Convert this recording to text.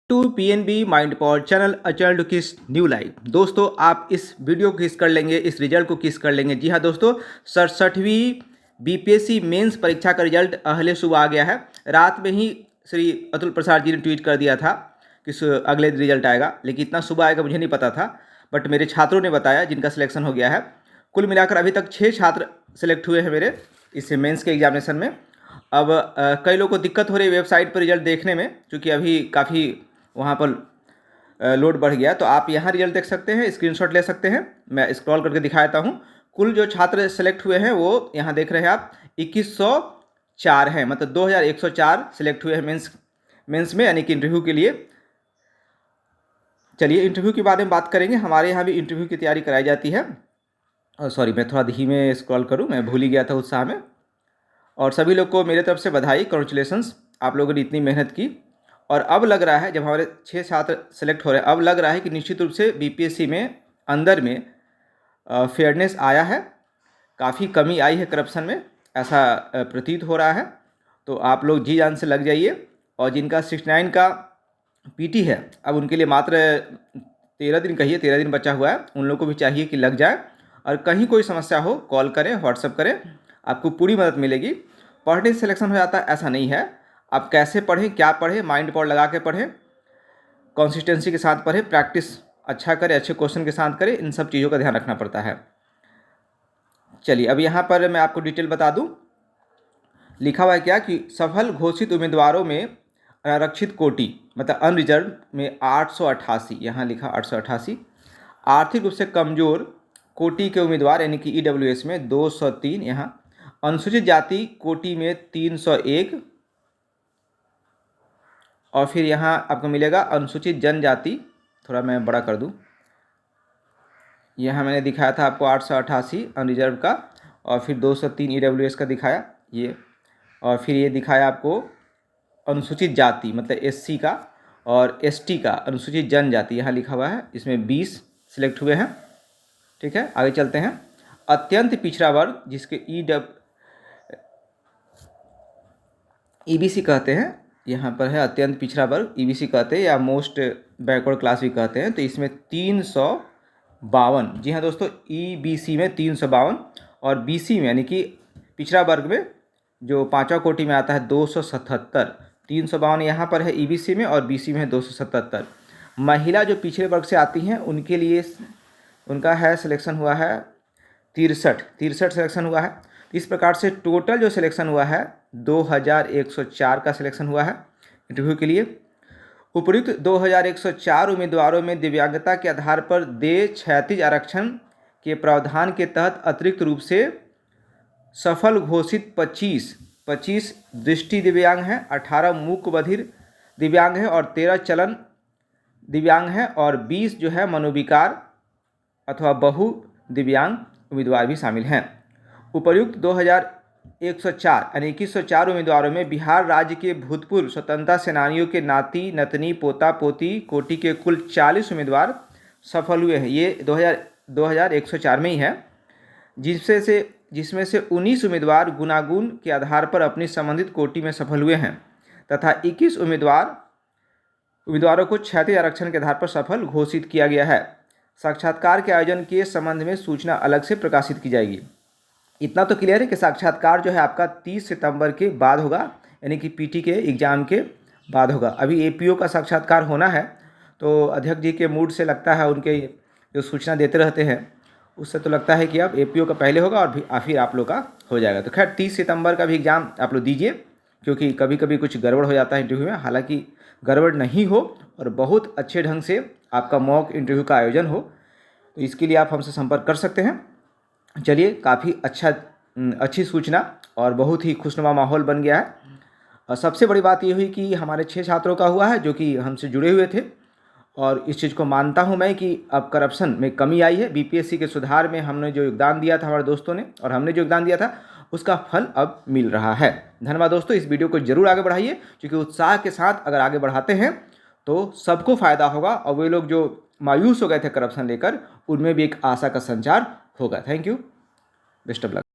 To PNB mind power channel अचल टू किस न्यू लाइव। दोस्तों, आप इस वीडियो को किस कर लेंगे, इस रिजल्ट को किस कर लेंगे। जी हाँ दोस्तों, 67वीं बीपीएससी मेंस परीक्षा का रिजल्ट अहले सुबह आ गया है। रात में ही श्री अतुल प्रसाद जी ने ट्वीट कर दिया था कि अगले दिन रिजल्ट आएगा, लेकिन इतना सुबह आएगा मुझे नहीं पता था, बट मेरे छात्रों ने बताया जिनका सिलेक्शन हो गया है। कुल मिलाकर अभी तक 6 छात्र सेलेक्ट हुए हैं मेरे इस मेंस के एग्जामिनेशन में। अब कई लोगों को दिक्कत हो रही है वेबसाइट पर रिजल्ट देखने में, क्योंकि अभी काफ़ी वहाँ पर लोड बढ़ गया। तो आप यहाँ रिजल्ट देख सकते हैं, स्क्रीनशॉट ले सकते हैं। मैं स्क्रॉल करके दिखा देता हूँ। कुल जो छात्र सेलेक्ट हुए हैं वो यहाँ देख रहे हैं आप 2104 हैं, मतलब 2104 सेलेक्ट हुए हैं मेंस में, यानी कि इंटरव्यू के लिए। चलिए इंटरव्यू के बारे में बात करेंगे। हमारे यहाँ भी इंटरव्यू की तैयारी कराई जाती है। सॉरी, मैं थोड़ा धीमे स्क्रॉल करूँ, मैं भूल ही गया था उत्साह में। और सभी लोग को मेरे तरफ से बधाई, कॉन्ग्रेचुलेसन्स, आप लोगों ने इतनी मेहनत की। और अब लग रहा है, जब हमारे 6 छात्र सेलेक्ट हो रहे हैं, अब लग रहा है कि निश्चित रूप से बीपीएससी में अंदर में फेयरनेस आया है, काफ़ी कमी आई है करप्शन में, ऐसा प्रतीत हो रहा है। तो आप लोग जी जान से लग जाइए। और जिनका 69 का पीटी है, अब उनके लिए मात्र 13 दिन, कहिए 13 दिन बचा हुआ है, उन लोगों को भी चाहिए कि लग जाए। और कहीं कोई समस्या हो कॉल करें, व्हाट्सअप करें, आपको पूरी मदद मिलेगी। पढ़ने से सिलेक्शन हो जाता है ऐसा नहीं है। आप कैसे पढ़ें, क्या पढ़ें, माइंड पावर लगा के पढ़ें, कंसिस्टेंसी के साथ पढ़ें, प्रैक्टिस अच्छा करें, अच्छे क्वेश्चन के साथ करें, इन सब चीज़ों का ध्यान रखना पड़ता है। चलिए अब यहाँ पर मैं आपको डिटेल बता दूँ। लिखा हुआ है क्या कि सफल घोषित उम्मीदवारों में आरक्षित कोटि मतलब अनरिजर्व में 888, यहाँ लिखा 888, आर्थिक रूप से कमजोर कोटि के उम्मीदवार यानी कि ईडब्ल्यूएस में 203, यहाँ अनुसूचित जाति कोटि में 301, और फिर यहाँ आपको मिलेगा अनुसूचित जनजाति, थोड़ा मैं बड़ा कर दूँ, यहाँ मैंने दिखाया था आपको 888 अनरिजर्व का, और फिर 203 ईडब्ल्यूएस का दिखाया ये, और फिर ये दिखाया आपको अनुसूचित जाति मतलब एससी का, और एसटी का अनुसूचित जनजाति यहाँ लिखा हुआ है, इसमें 20 सिलेक्ट हुए हैं। ठीक है, आगे चलते हैं। अत्यंत पिछड़ा वर्ग जिसके ईबीसी कहते हैं, यहाँ पर है अत्यंत पिछड़ा वर्ग, ईबीसी कहते हैं, या मोस्ट बैकवर्ड क्लास भी कहते हैं। तो इसमें 352, जी हाँ दोस्तों, ईबीसी में 352, और बीसी में यानी कि पिछड़ा वर्ग में जो 5वां कोटि में आता है 277। 352 यहाँ पर है ईबीसी में, और बीसी में है 277। महिला जो पिछड़े वर्ग से आती हैं उनके लिए उनका है सिलेक्शन हुआ है 63 सिलेक्शन हुआ है। इस प्रकार से टोटल जो सिलेक्शन हुआ है 2104 का सिलेक्शन हुआ है इंटरव्यू के लिए। उपयुक्त 2104 उम्मीदवारों में दिव्यांगता के आधार पर देय क्षैतिज आरक्षण के प्रावधान के तहत अतिरिक्त रूप से सफल घोषित 25 दृष्टि दिव्यांग हैं, 18 मूक बधिर दिव्यांग हैं, और 13 चलन दिव्यांग हैं, और 20 जो है मनोविकार अथवा बहु दिव्यांग उम्मीदवार भी शामिल हैं। उपर्युक्त 2104 यानी 2104 उम्मीदवारों में बिहार राज्य के भूतपूर्व स्वतंत्रता सेनानियों के नाती नतनी पोता पोती कोटि के कुल 40 उम्मीदवार सफल हुए हैं। ये 2104 में ही है, जिसमें से 19 उम्मीदवार गुणागुण के आधार पर अपनी संबंधित कोटि में सफल हुए हैं, तथा 21 उम्मीदवारों को क्षैतिज आरक्षण के आधार पर सफल घोषित किया गया है। साक्षात्कार के आयोजन के संबंध में सूचना अलग से प्रकाशित की जाएगी। इतना तो क्लियर है कि साक्षात्कार जो है आपका 30 सितंबर के बाद होगा, यानी कि पीटी के एग्ज़ाम के बाद होगा। अभी एपीओ का साक्षात्कार होना है, तो अध्यक्ष जी के मूड से लगता है, उनके जो सूचना देते रहते हैं उससे तो लगता है कि अब एपीओ का पहले होगा और फिर आप लोग का हो जाएगा। तो खैर 30 सितंबर का भी एग्ज़ाम आप लोग दीजिए, क्योंकि कभी कभी कुछ गड़बड़ हो जाता है इंटरव्यू में। हालांकि गड़बड़ नहीं हो और बहुत अच्छे ढंग से आपका मॉक इंटरव्यू का आयोजन हो, तो इसके लिए आप हमसे संपर्क कर सकते हैं। चलिए, काफ़ी अच्छी सूचना और बहुत ही खुशनुमा माहौल बन गया है। और सबसे बड़ी बात ये हुई कि हमारे 6 छात्रों का हुआ है जो कि हमसे जुड़े हुए थे, और इस चीज़ को मानता हूं मैं कि अब करप्शन में कमी आई है। बीपीएससी के सुधार में हमने जो योगदान दिया था हमारे दोस्तों ने, और हमने जो योगदान दिया था उसका फल अब मिल रहा है। धन्यवाद दोस्तों, इस वीडियो को जरूर आगे बढ़ाइए, क्योंकि उत्साह के साथ अगर आगे बढ़ाते हैं तो सबको फ़ायदा होगा, और वे लोग जो मायूस हो गए थे करप्शन लेकर, उनमें भी एक आशा का संचार होगा। Thank you, best of luck.